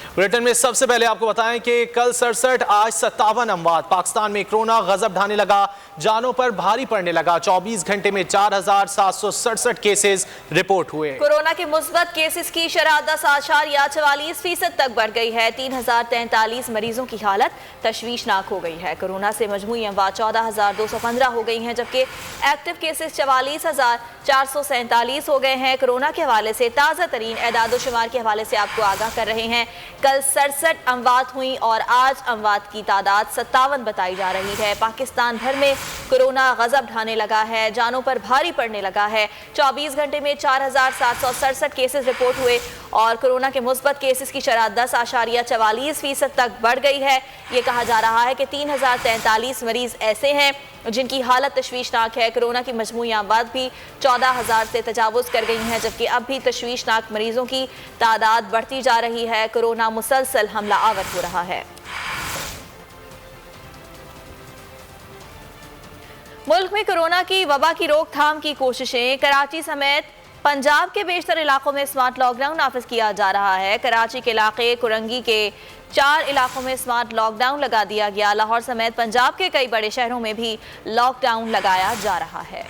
Bulletin में सबसे पहले आपको बताएं कि कल 67 आज 57 अमवात। पाकिस्तान में कोरोना गजब ढाने लगा, जानों पर भारी पड़ने लगा। 24 घंटे में 4767 केसेस रिपोर्ट हुए। कोरोना के मुस्बत केसेस की शरह 10.44% तक बढ़ गई है। 3043 मरीजों की हालत तशवीशनाक हो गई है। कोरोना से मजमूई अमवात 14,215 हो गई हैं, जबकि एक्टिव केसेस 44,447 हो गए हैं। कोरोना के हवाले से ताज़ा तरीन एदाद शुमार के हवाले से आपको आगाह कर रहे हैं। कल 67 अमवात हुई और आज अमवात की तादाद 57 बताई जा रही है। पाकिस्तान भर में कोरोना गजब ढाने लगा है, जानों पर भारी पड़ने लगा है। 24 घंटे में 4,767 केसेस रिपोर्ट हुए और कोरोना के मुस्बत केसेस की शरह 10.44% तक बढ़ गई है। ये कहा जा रहा है कि 3043 मरीज ऐसे हैं जिनकी हालत तशवीशनाक है। कोरोना की मजमूई आबाद भी 14,000 से तजावुज़ कर गई हैं, जबकि अब भी तशवीशनाक मरीजों की तादाद बढ़ती जा रही है। कोरोना मुसलसल हमला आवर हो रहा है। मुल्क में कोरोना की वबा की रोकथाम की कोशिशें। कराची समेत पंजाब के बेशतर इलाकों में स्मार्ट लॉकडाउन नाफिज किया जा रहा है। कराची के इलाके कुरंगी के 4 इलाकों में स्मार्ट लॉकडाउन लगा दिया गया। लाहौर समेत पंजाब के कई बड़े शहरों में भी लॉकडाउन लगाया जा रहा है।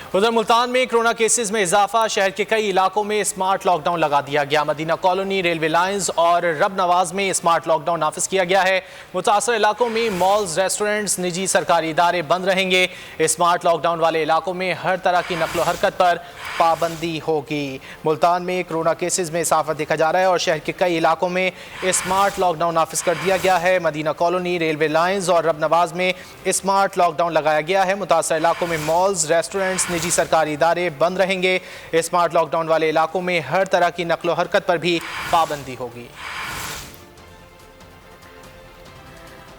उधर मुल्तान में कोरोना केसेस में इजाफा, शहर के कई इलाकों में स्मार्ट लॉकडाउन लगा दिया गया। मदीना कॉलोनी, रेलवे लाइंस और रब नवाज में स्मार्ट लॉकडाउन नाफिज किया गया है। मुतासर इलाकों में मॉल्स, रेस्टोरेंट्स, निजी सरकारी इदारे बंद रहेंगे। स्मार्ट लॉकडाउन वाले इलाकों में हर तरह की नकलो हरकत पर पाबंदी होगी। मुल्तान में कोरोना केसेस में इजाफा देखा जा रहा है और शहर के कई इलाकों में स्मार्ट लॉकडाउन नाफिज कर दिया गया है। मदीना कॉलोनी, रेलवे लाइंस और रब नवाज में स्मार्ट लॉकडाउन लगाया गया है। मुतासर इलाकों में मॉल्स, रेस्टोरेंट्स, निजी सरकारी इदारे बंद रहेंगे। स्मार्ट लॉकडाउन वाले इलाकों में हर तरह की नकलो हरकत पर भी पाबंदी होगी।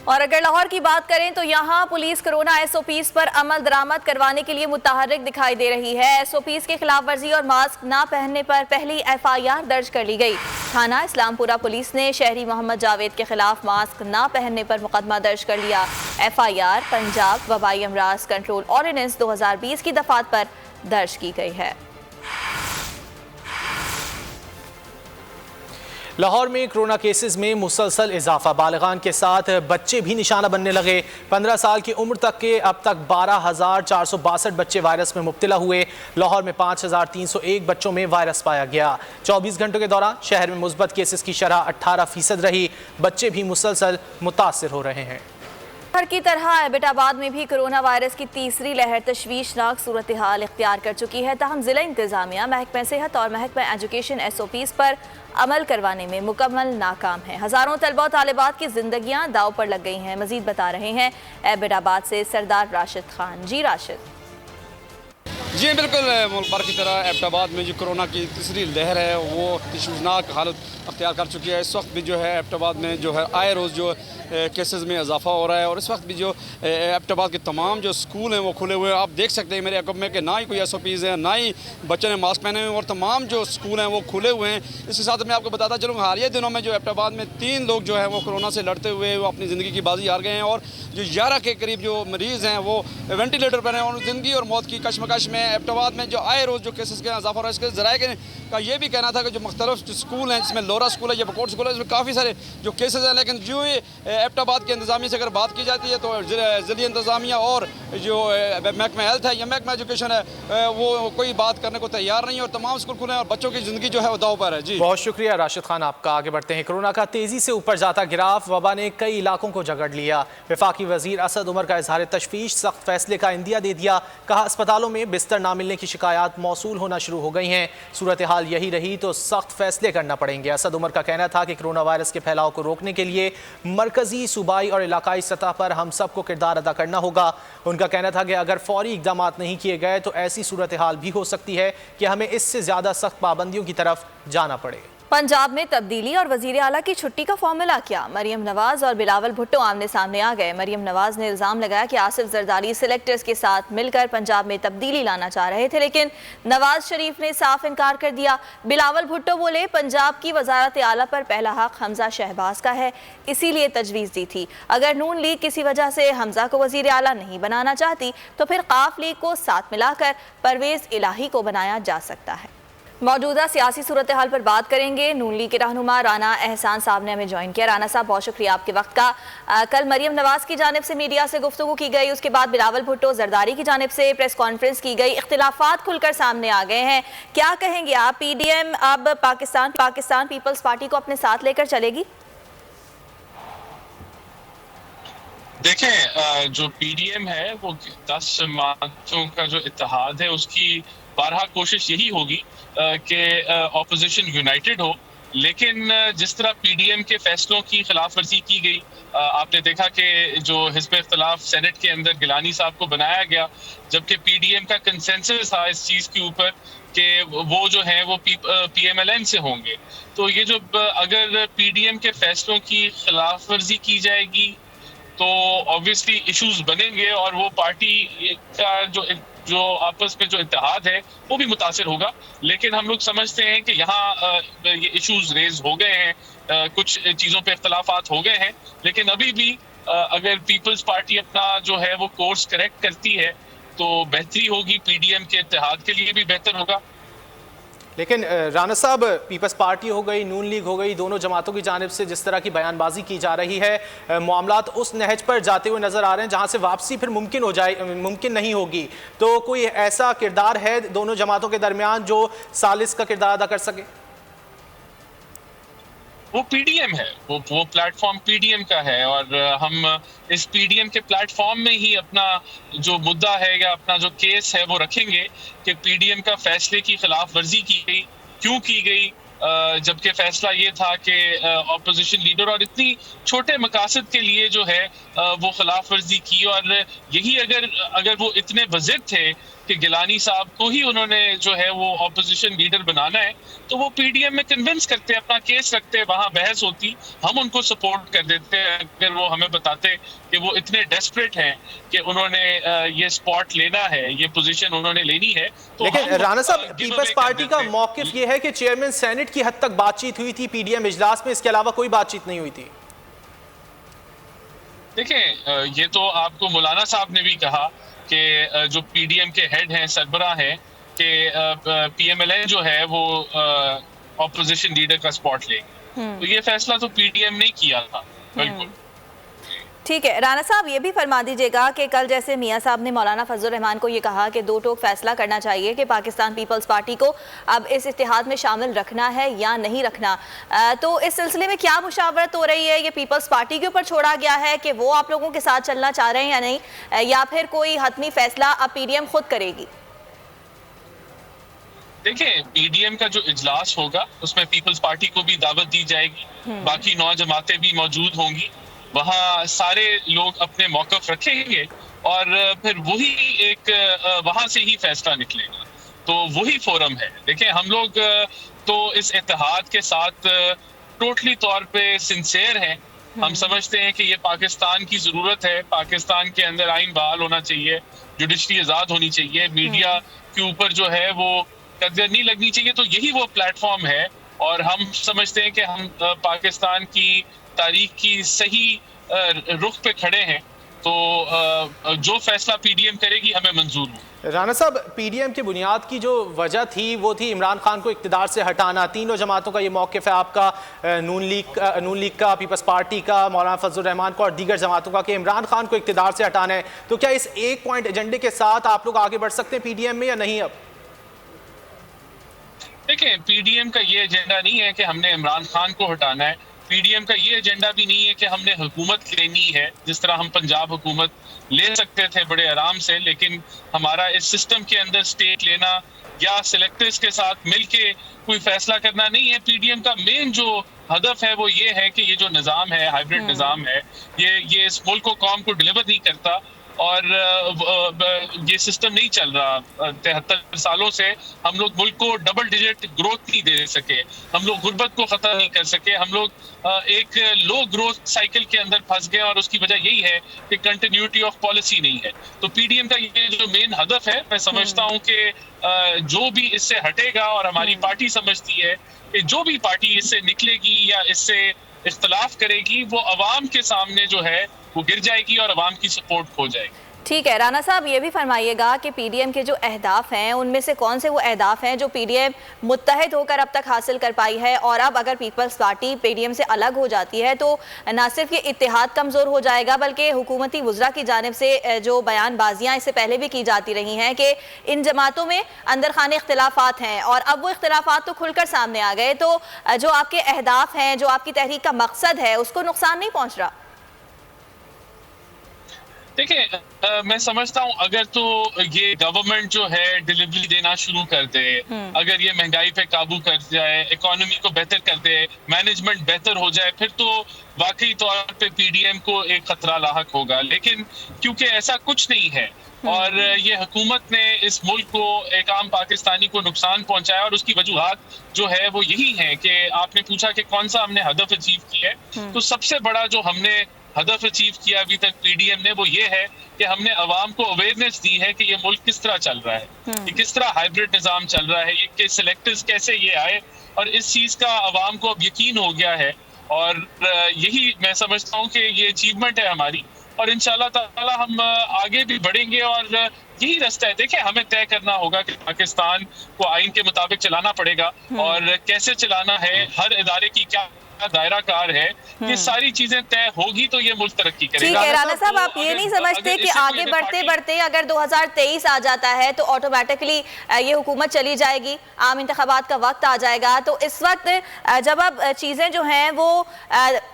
और अगर लाहौर की बात करें तो यहाँ पुलिस कोरोना SOPs पर अमल दरामद करवाने के लिए मुतहर्रिक दिखाई दे रही है। SOPs के खिलाफ वर्जी और मास्क ना पहनने पर पहली FIR दर्ज कर ली गई। थाना इस्लामपुरा पुलिस ने शहरी मोहम्मद जावेद के खिलाफ मास्क ना पहनने पर मुकदमा दर्ज कर लिया। FIR पंजाब वबाई अमराज कंट्रोल ऑर्डिनेंस 2020 की दफात पर दर्ज की गई है। लाहौर में कोरोना केसेस में मुसलसल इजाफा, बालिगान के साथ बच्चे भी निशाना बनने लगे। 15 साल की उम्र तक के अब तक 12,462 बच्चे वायरस में मुब्तला हुए। लाहौर में 5,301 बच्चों में वायरस पाया गया। 24 घंटों के दौरान शहर में मुस्बत केसेस की शरह 18% रही। बच्चे भी मुसलसल मुतासिर हो रहे हैं। हर की तरह एबटाबाद में भी कोरोना वायरस की तीसरी लहर तशवीशनाक सूरत हाल इख्तियार कर चुकी है। ताहम जिला इंतजामिया, महकमा सेहत और महकमा एजुकेशन SOPs पर अमल करवाने में मुकम्मल नाकाम है। हज़ारों तलबा और तालिबात की जिंदगियां दाव पर लग गई हैं। मजीद बता रहे हैं एबटाबाद से सरदार राशिद खान। जी राशिद। जी बिल्कुल, मुल्क भर की तरह एबटाबाद में जो कोरोना की तीसरी लहर है वो तशवीशनाक हालत अख्तियार कर चुकी है। इस वक्त भी जो है एबटाबाद में जो है आए रोज़ जो केसेस में इजाफा हो रहा है और इस वक्त भी जो एबटाबाद के तमाम जो स्कूल हैं वो खुले हुए हैं। आप देख सकते हैं मेरे अकब में कि ना ही कोई SOPs हैं, ना ही बच्चों ने मास्क पहने हुए और तमाम जो स्कूल हैं वो खुले हुए हैं। इसके साथ मैं आपको बताता चलूँ, हालिया दिनों में जो एबटाबाद में 3 लोग जो है वो कोरोना से लड़ते हुए वो अपनी ज़िंदगी की बाजी हार गए हैं और जो 11 के करीब जो मरीज़ हैं वो वेंटिलेटर पर हैं और ज़िंदगी और मौत की कशमकश में एबटाबाद में जो आए रोज़ जो केसेस का इजाफा हो रहा है। इसके ज़राए का ये भी कहना था कि जो मुख्तलिफ स्कूल हैं, जिसमें लोरा स्कूल है या बकोट स्कूल है, इसमें काफ़ी सारे जो केसेस हैं, लेकिन जो एबटाबाद के इंतजामिया से अगर बात की जाती है तो ज़िली इंतजामिया और जो महकमा हेल्थ है या महकमा एजुकेशन है वो कोई बात करने को तैयार नहीं है और तमाम स्कूल खुले हैं और बच्चों की ज़िंदगी जो है वो दाव पर है। जी बहुत शुक्रिया राशिद खान आपका। आगे बढ़ते हैं। कोरोना का तेजी से ऊपर जाता गिराफ, वबा ने कई इलाकों को जकड़ लिया। वफाकी वजीर असद उमर का इजहार तशवीश, सख्त फैसले का इंदिया दे दिया। कहा अस्पतालों में बिस्तर ना मिलने की शिकायत मौसूल होना शुरू हो गई हैं। सूरत हाल यही रही तो सख्त फैसले करना पड़ेंगे। असद उमर का कहना था कि कोरोना वायरस के फैलाव को रोकने के लिए मरकजी, सूबाई और इलाकाई सतह पर हम सबको किरदार अदा करना होगा। उनका कहना था कि अगर फौरी इकदाम नहीं किए गए तो ऐसी सूरत हाल भी हो सकती है कि हमें इससे ज़्यादा सख्त पाबंदियों की तरफ जाना पड़े। पंजाब में तब्दीली और वजीर आला की छुट्टी का फॉर्मूला क्या? मरियम नवाज और बिलावल भुट्टो आमने सामने आ गए। मरियम नवाज ने इल्जाम लगाया कि आसिफ जरदारी सिलेक्टर्स के साथ मिलकर पंजाब में तब्दीली लाना चाह रहे थे, लेकिन नवाज शरीफ ने साफ इनकार कर दिया। बिलावल भुट्टो बोले, पंजाब की वजारत आला पर पहला हक हमजा शहबाज का है, इसीलिए तजवीज़ दी थी। अगर नून लीग किसी वजह से हमजा को वजीर आला नहीं बनाना चाहती तो फिर काफ लीग को साथ मिलाकर परवेज इलाही को बनाया जा सकता है। मौजूदा सियासी सूरत हाल पर बात करेंगे। नून लीग के रहनुमा राना एहसान साहब ने हमें ज्वाइन किया। राना साहब, बहुत शुक्रिया आपके वक्त का। कल मरियम नवाज की जानिब से मीडिया से गुफ्तगू की गई, उसके बाद बिलावल भुट्टो जरदारी की जानिब से प्रेस कॉन्फ्रेंस की गई, इख्तिलाफात खुलकर सामने आ गए हैं। क्या कहेंगे आप, PDM अब पाकिस्तान पीपल्स पार्टी को अपने साथ लेकर चलेगी? देखें, जो PDM है वो 10 जमातों का जो इत्तेहाद है उसकी बारहा कोशिश यही होगी कि ऑपोजिशन यूनाइटेड हो, लेकिन जिस तरह PDM के फैसलों की खिलाफ वर्जी की गई, आपने देखा कि जो हिज़्ब इख्तिलाफ सेनेट के अंदर गिलानी साहब को बनाया गया, जबकि PDM का कंसेंसस था इस चीज़ के ऊपर कि वो जो है वो PMLN से होंगे। तो ये जो अगर PDM के फैसलों की खिलाफ वर्जी की जाएगी तो ऑब्वियसली इश्यूज बनेंगे और वो पार्टी का जो आपस में जो इत्तेहाद है वो भी मुतासिर होगा। लेकिन हम लोग समझते हैं कि यहाँ ये इश्यूज रेज हो गए हैं, कुछ चीज़ों पे इख्तलाफात हो गए हैं, लेकिन अभी भी अगर पीपल्स पार्टी अपना जो है वो कोर्स करेक्ट करती है तो बेहतरी होगी, PDM के इत्तेहाद के लिए भी बेहतर होगा। लेकिन राना साहब, पीपल्स पार्टी हो गई, नून लीग हो गई, दोनों जमातों की जानिब से जिस तरह की बयानबाजी की जा रही है, मामलात उस नहज पर जाते हुए नजर आ रहे हैं जहां से वापसी फिर मुमकिन नहीं होगी। तो कोई ऐसा किरदार है दोनों जमातों के दरमियान जो सालिस का किरदार अदा कर सके? वो PDM है, वो प्लेटफॉर्म PDM का है और हम इस PDM के प्लेटफॉर्म में ही अपना जो मुद्दा है या अपना जो केस है वो रखेंगे कि PDM का फैसले की खिलाफ वर्जी की गई, क्यों की गई, जबकि फैसला ये था कि ऑपोजिशन लीडर और इतनी छोटे मकासद के लिए जो है वो खिलाफ वर्जी की। और यही अगर वो इतने वज़िद थे कि गिलानी साहब को ही उन्होंने जो है वो ऑपोजिशन लीडर बनाना है, तो वो PDM में कन्विंस करते, अपना केस रखते, वहाँ बहस होती, हम उनको सपोर्ट कर देते अगर वो हमें बताते कि वो इतने डेस्परेट हैं कि उन्होंने ये स्पॉट लेना है, ये पोजीशन उन्होंने लेनी है। तो लेकिन राना साहब, पीपल्स पार्टी का मौकिफ ये है कि चेयरमैन सेनेट की हद तक बातचीत हुई थी PDM इजलास में, इसके अलावा कोई बातचीत नहीं हुई थी। देखें, ये तो आपको मौलाना साहब ने भी कहा कि जो PDM के हेड हैं, सरबराह हैं, कि PMLN जो है वो ऑपोजिशन लीडर का स्पॉट लेंगे। तो ये फैसला तो PDM ने किया था। बिल्कुल ठीक है। राना साहब, ये भी फरमा दीजिएगा कि कल जैसे मियां साहब ने मौलाना फजल रहमान को ये कहा कि दो टोक फैसला करना चाहिए कि पाकिस्तान पीपल्स पार्टी को अब इस इत्तेहाद में शामिल रखना है या नहीं रखना, तो इस सिलसिले में क्या मुशावरत हो रही है? ये पीपल्स पार्टी के ऊपर छोड़ा गया है कि वो आप लोगों के साथ चलना चाह रहे हैं या नहीं, या फिर कोई हतमी फैसला अब PDM खुद करेगी? देखिए, PDM का जो इजलास होगा उसमें पीपल्स पार्टी को भी दावत दी जाएगी, बाकी 9 जमातें भी मौजूद होंगी, वहाँ सारे लोग अपने मौक़िफ़ रखेंगे और फिर वही एक वहाँ से ही फैसला निकलेगा। तो वही फोरम है। देखिए, हम लोग तो इस इत्तेहाद के साथ टोटली तौर पे सिंसेयर हैं। हम समझते हैं कि ये पाकिस्तान की ज़रूरत है, पाकिस्तान के अंदर आइन बहाल होना चाहिए, जुडिशरी आज़ाद होनी चाहिए, मीडिया के ऊपर जो है वो कदर नहीं लगनी चाहिए। तो यही वो प्लेटफॉर्म है और हम समझते हैं कि हम पाकिस्तान की तारीख की सही रुख पे खड़े हैं, तो जो फैसला PDM करेगी हमें मंजूर हो। राना साहब, PDM की बुनियाद की जो वजह थी वो थी इमरान खान को इक़्तिदार से हटाना। तीनों जमातों का ये मौक़िफ़ है, आपका, नून लीग का, पीपल्स पार्टी का, मौलाना फजल रहमान का और दीगर जमातों का, कि इमरान खान को इक़्तिदार से हटाना है। तो क्या इस एक पॉइंट एजेंडे के साथ आप लोग आगे बढ़ सकते हैं PDM में या नहीं? अब देखिए, PDM का ये एजेंडा नहीं है कि हमने इमरान खान को हटाना है। PDM का ये एजेंडा भी नहीं है कि हमने हुकूमत लेनी है, जिस तरह हम पंजाब हुकूमत ले सकते थे बड़े आराम से, लेकिन हमारा इस सिस्टम के अंदर स्टेक लेना या सिलेक्टर्स के साथ मिलके कोई फैसला करना नहीं है। PDM का मेन जो हदफ है वो ये है कि ये जो निज़ाम है, हाइब्रिड निज़ाम है, ये इस मुल्क को कौम को डिलीवर नहीं करता और ये सिस्टम नहीं चल रहा। 73 सालों से हम लोग मुल्क को डबल डिजिट ग्रोथ नहीं दे सके, हम लोग गुर्बत को खत्म नहीं कर सके, हम लोग एक लो ग्रोथ साइकिल के अंदर फंस गए और उसकी वजह यही है कि कंटिन्यूटी ऑफ पॉलिसी नहीं है। तो PDM का ये जो मेन हदफ है, मैं समझता हूँ कि जो भी इससे हटेगा, और हमारी पार्टी समझती है कि जो भी पार्टी इससे निकलेगी या इससे इख्तलाफ करेगी वो अवाम के सामने जो है वो गिर जाएगी और अवाम की सपोर्ट खो जाएगी। ठीक है राना साहब, ये भी फरमाइएगा कि पीडीएम के जो अहदाफ हैं उनमें से कौन से वो अहदाफ हैं जो पीडीएम मुत्तहिद होकर अब तक हासिल कर पाई है, और अब अगर पीपल्स पार्टी पीडीएम से अलग हो जाती है तो न सिर्फ ये इत्तेहाद कमज़ोर हो जाएगा बल्कि हुकूमती वुज़रा की जानिब से जो बयानबाजियाँ इससे पहले भी की जाती रही हैं कि इन जमातों में अंदर खाने इख्तिलाफात हैं और अब वो इख्तिलाफात तो खुलकर सामने आ गए, तो जो आपके अहदाफ हैं, जो आपकी तहरीक का मकसद है, उसको नुकसान नहीं पहुँच रहा? देखिए, मैं समझता हूँ अगर तो ये गवर्नमेंट जो है डिलीवरी देना शुरू कर दे, अगर ये महंगाई पे काबू कर जाए, इकोनॉमी को बेहतर कर दे, मैनेजमेंट बेहतर हो जाए, फिर तो वाकई तौर पे पीडीएम को एक खतरा लाहक होगा। लेकिन क्योंकि ऐसा कुछ नहीं है और ये हुकूमत ने इस मुल्क को, एक आम पाकिस्तानी को नुकसान पहुंचाया, और उसकी वजूहात जो है वो यही है कि आपने पूछा कि कौन सा हमने हदफ अचीव किया है, तो सबसे बड़ा जो हमने हदफ अचीव किया अभी तक पीडीएम ने वो ये है कि हमने अवाम को अवेयरनेस दी है कि ये मुल्क किस तरह चल रहा है, कि किस तरह हाइब्रिड निज़ाम चल रहा है, ये कि सिलेक्टर्स कैसे ये आए, और इस चीज़ का अवाम को अब यकीन हो गया है। और यही मैं समझता हूँ कि ये अचीवमेंट है हमारी, और इंशाल्लाह ताला हम आगे भी बढ़ेंगे और यही रास्ता है। देखिए, हमें तय करना होगा कि पाकिस्तान को आइन के मुताबिक चलाना पड़ेगा, और कैसे चलाना है, हर इदारे की क्या दायरा कार है, ये सारी चीजें तय होगी तो ये मुल्क तरक्की करेगा। ठीक है राना साहब, आप ये नहीं समझते कि आगे बढ़ते बढ़ते अगर 2023 आ जाता है तो ऑटोमेटिकली ये हुकूमत चली जाएगी, आम इंतखाबात का वक्त आ जाएगा, तो इस वक्त जब अब चीज़ें जो हैं वो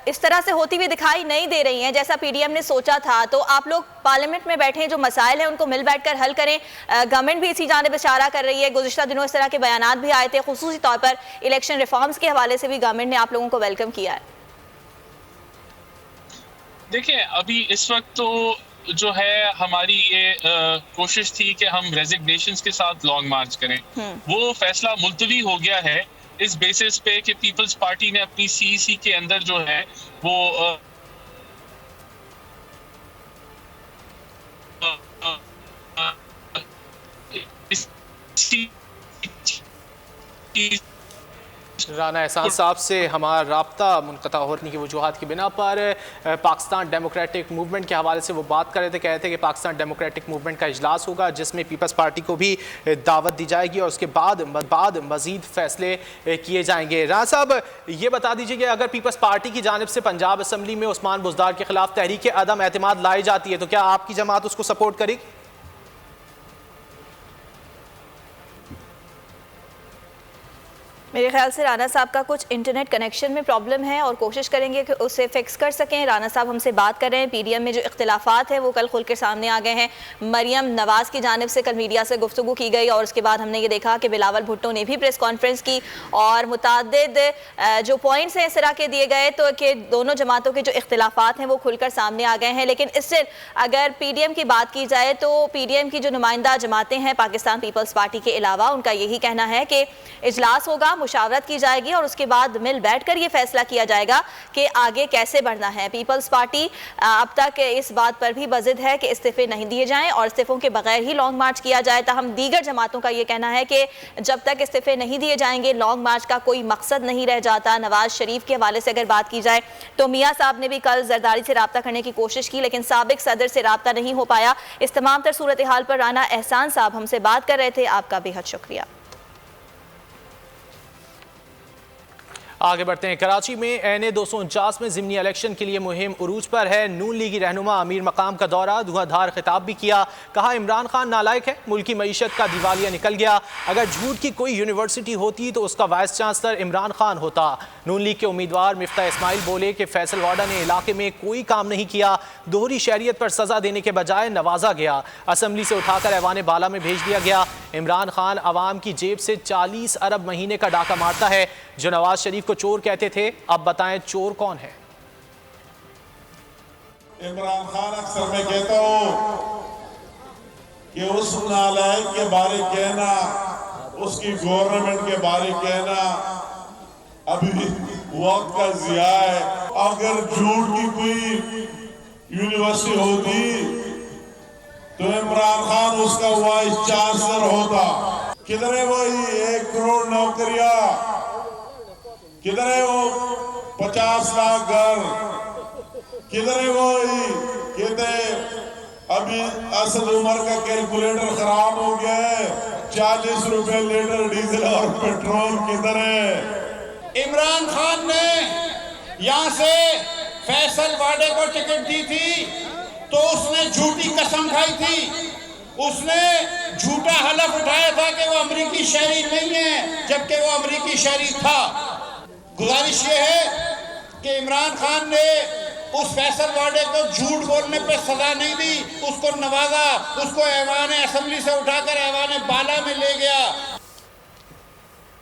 इस तरह से होती हुई दिखाई नहीं दे रही हैं जैसा पीडीएम ने सोचा था, तो आप लोग पार्लियामेंट में बैठे जो मसाइल हैं उनको मिल बैठ कर हल करें। गवर्नमेंट भी इसी जानिब इशारा कर रही है, गुज़िश्ता दिनों इस तरह के बयानात भी आए थे, खुसूसी तौर पर इलेक्शन रिफॉर्म्स के हवाले से भी गवर्नमेंट ने आप लोगों को वेलकम किया है। देखिए, अभी इस वक्त तो जो है हमारी ये कोशिश थी कि हम रेजिग्नेशंस के साथ लॉन्ग मार्च करें, वो फैसला मुलतवी हो गया है इस बेसिस पे कि पीपल्स पार्टी ने अपनी सीईसी के अंदर जो है वो राना एहसान साहब से हमारा राब्ता मुनक़ता होने की वजूहात की बिना पर पाकिस्तान डेमोक्रेटिक मूवमेंट के हवाले से वो बात कर रहे थे, कह रहे थे कि पाकिस्तान डेमोक्रेटिक मूवमेंट का इजलास होगा जिसमें पीपल्स पार्टी को भी दावत दी जाएगी और उसके बाद मज़ीद फैसले किए जाएंगे। राना साहब, ये बता दीजिए कि अगर पीपल्स पार्टी की जानिब से पंजाब असम्बली में उस्मान बुज़दार के खिलाफ तहरीक अदम एतमाद लाई जाती है तो क्या आपकी जमात उसको सपोर्ट करेगी? मेरे ख्याल से राना साहब का कुछ इंटरनेट कनेक्शन में प्रॉब्लम है और कोशिश करेंगे कि उसे फिक्स कर सकें। राना साहब हमसे बात कर रहे हैं। पीडीएम में जो इख्तिलाफात है वो कल खुल के सामने आ गए हैं। मरियम नवाज़ की जानिब से कल मीडिया से गुफ्तगू की गई और उसके बाद हमने ये देखा कि बिलावल भुट्टो ने भी प्रेस कॉन्फ्रेंस की और मुतादिद जो पॉइंट्स हैं इस तरह के दिए गए तो कि दोनों जमातों के जो इख्तिलाफात हैं वो खुलकर सामने आ गए हैं। लेकिन इससे अगर पीडीएम की बात की जाए तो पीडीएम की जो नुमाइंदा जमातें हैं पाकिस्तान पीपल्स पार्टी के अलावा, उनका यही कहना है कि इजलास होगा, मुशावरत की जाएगी और उसके बाद मिल बैठकर ये फैसला किया जाएगा कि आगे कैसे बढ़ना है। पीपल्स पार्टी अब तक इस बात पर भी बजिद है कि इस्तीफे नहीं दिए जाएं और इस्तीफों के बगैर ही लॉन्ग मार्च किया जाए। ताहम दीगर जमातों का ये कहना है कि जब तक इस्तीफे नहीं दिए जाएंगे लॉन्ग मार्च का कोई मकसद नहीं रह जाता। नवाज शरीफ के हवाले से अगर बात की जाए तो मियाँ साहब ने भी कल जरदारी से रब्ता करने की कोशिश की लेकिन साबिक सदर से रब्ता नहीं हो पाया। इस तमाम तर सूरत हाल पर राना एहसान साहब हमसे बात कर रहे थे। आपका बेहद शुक्रिया। आगे बढ़ते हैं। कराची में एन ए 249 में ज़िमनी इलेक्शन के लिए मुहिम उरूज पर है। नून लीगी रहनुमा अमीर मकाम का दौरा, धुआंधार खिताब भी किया। कहा इमरान खान नालायक है, मुल्की मईशत का दिवालिया निकल गया। अगर झूठ की कोई यूनिवर्सिटी होती तो उसका वाइस चांसलर इमरान खान होता। नून लीग के उम्मीदवार मिफ्ता इस्माइल बोले कि फैसल वाडा ने इलाके में कोई काम नहीं किया, दोहरी शहरियत पर सजा देने के बजाय नवाजा गया, असम्बली से उठाकर ऐवान बाला में भेज दिया गया। इमरान खान अवाम की जेब से 40 अरब महीने का डाका मारता है। जो नवाज शरीफ को चोर कहते थे, अब बताएं चोर कौन है? इमरान खान अक्सर मैं कहता हूं कि उस नालायक के बारे कहना, उसकी गवर्नमेंट के बारे कहना अभी वक्त का जिया है। अगर झूठ की कोई यूनिवर्सिटी होती तो इमरान खान उसका वाइस चांसलर होता। किधर है वही 1 करोड़ नौकरियां, किधर है वो 50 लाख घर, किधर है वो कहते अभी अभी असद उमर का कैलकुलेटर खराब हो गया है। 40 रुपए लीटर डीजल और पेट्रोल किधर है? इमरान खान ने यहाँ से फैसल वाडे को टिकट दी थी तो उसने झूठी कसम खाई थी, उसने झूठा हलफ उठाया था कि वो अमेरिकी शहरी नहीं है, जबकि वो अमेरिकी शहरी था। गुजारिश ये है कि इमरान खान ने उस फैसल वाडे को झूठ बोलने पे सजा नहीं दी, उसको नवाजा, उसको ऐवान असेंबली से उठाकर ऐवान बाला में ले गया।